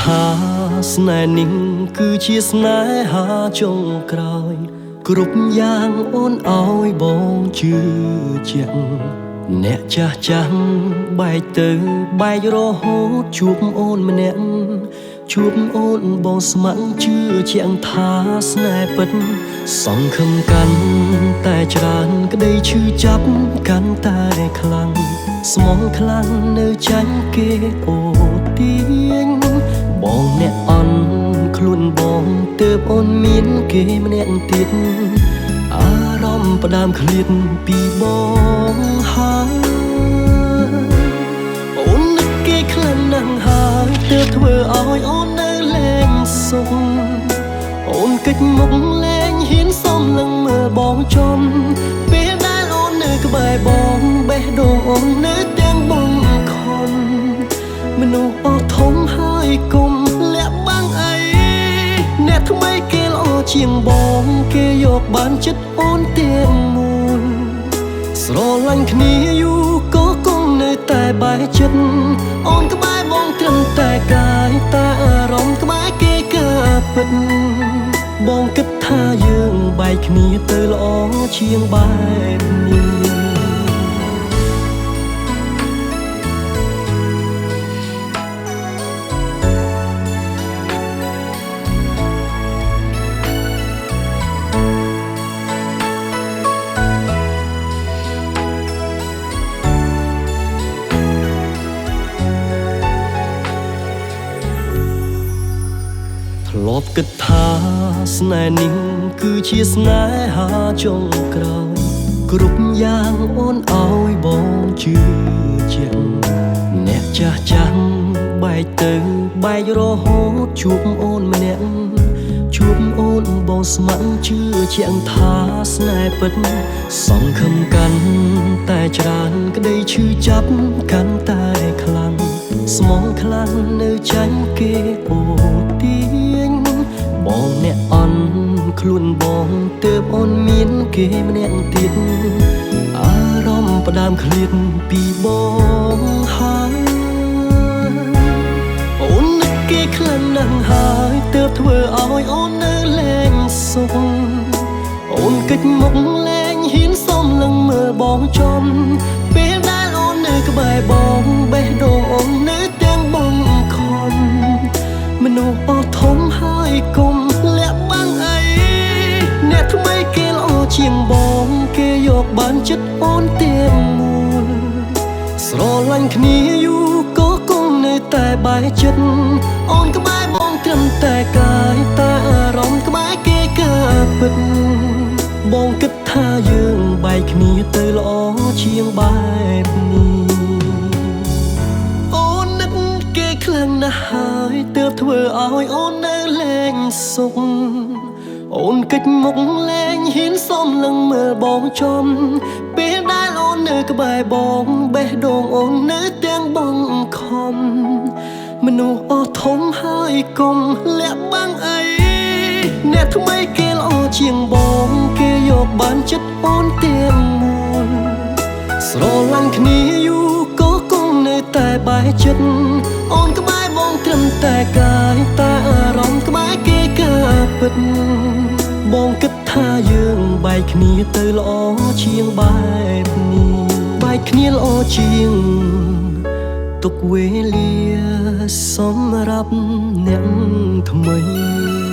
ថាស្នេហ៍នេះគឺជាស្នេហាចុងក្រោយគ្រប់យ៉ាងអូនឲ្យបងជឿជាក់អ្នកចាស់ចាស់បែកទៅបែករហូតជួបអូនម្នាក់ជួបអូនបងស្ម័គ្រជឿជាក់ថាស្នេហ៍ពិតសង្ឃឹមកាន់តែច្រើនក្តីឈឺចាប់កាន់តែខ្លាំងស្មងខ្លាំងនៅចាញ់គេអូទាញបងអ្នកអន់ខ្លួនបងទើបអូនមានគេម្នាក់ទៀតអារម្មណ៍ផ្ដើមឃ្លាតពីបងហើយអូននឹកគេខ្លាំងណាស់ហើយទើបធ្វើឲ្យអូននៅលែងសុខអូនកិច្ចមុខលែងហ៊ានសុំនឹងមើលបងចំពេលដែលអូននៅក្បែរបងបេះដូងអូននៅទាំងបងខំមនុស្សអស់ធំហើយគុំលាក់បាំងអីអ្នកថ្មីគេល្អជាងបងគេយកបានចិត្តអូនទាំងមូលស្រឡាញ់គ្នាយូរក៏គង់នៅតែបែកចិត្តអូនក្បែរបងត្រឹមតែកាយតែអារម្មណ៍ក្បែរគេកើពិតបងគិតថាយើងបែកគ្នាទៅល្អជាងបែបនេះធ្លាប់គិតថាស្នេហ៍នេះគឺជាស្នេហាចុងក្រោយគ្រប់យ៉ាងអូនឲ្យបងជឿជាក់អ្នកចាស់ចាស់បែកទៅបែករហូតជួបអូនម្នាក់ជួបអូនបងស្ម័គ្រជឿជាក់ថាស្នេហ៍ពិតសង្ឃឹមកាន់តែច្រើនក្តីឈឺចាប់កាន់តែខ្លាំងស្មងខ្លាំងនៅចាញ់គេអូទាញបងអ្នកអន់ខ្លួនបងទើបអូនមានគេម្នាក់ទៀតអារម្មណ៍ផ្ដើមឃ្លាតពីបងហើយអូននឹកគេខ្លាំងណាស់ហើយទើបធ្វើឲ្យអូននៅលែងសុខអូនកិច្ចមុខលែងហ៊ានសុំនឹងមើលបងចំពេលដែលអូននៅក្បែរបងបេះដូងអូននៅទាំងបងខំមនុស្សអស់ធំហើយគុំលាក់បាំងអីអ្នកថ្មីគេល្អជាងបងគេយកបានចិត្តអូនទាំងមូលស្រឡាញ់គ្នាយូរក៏គង់នៅតែបែកចិត្តអូនក្បែរបងត្រឹមតែកាយតែអារម្មណ៍ក្បែរគេកើពិតបងគិតថាយើងបែកគ្នាទៅល្អជាងបែបនេះអូននឹកគេខ្លាំងណាស់ហើយទើបធ្វើឲ្យអូននៅលែងសុខអូនកិច្ចមុខលែងហ៊ានសុំនឹងមើលបងចំពេលដែលអូននៅក្បែរបងបេះដូងអូននៅទាំងបងខំមនុស្សអស់ធំហើយគុំលាក់បាំងអីអ្នកថ្មីគេល្អជាងបងគេយកបានចិត្តអូនទាំងមូលស្រឡាញ់គ្នាយូរក៏គង់នៅតែបែកចិត្តអូនក្បែរបងត្រឹមតែកាយតែអារម្មណ៍ក្បែរគេកើពិតបងគិតថាយើងបែកគ្នាទៅល្អជាងបែបនេះបែកគ្នាល្អជាងទុកវេលាសម្រាប់អ្នកថ្មី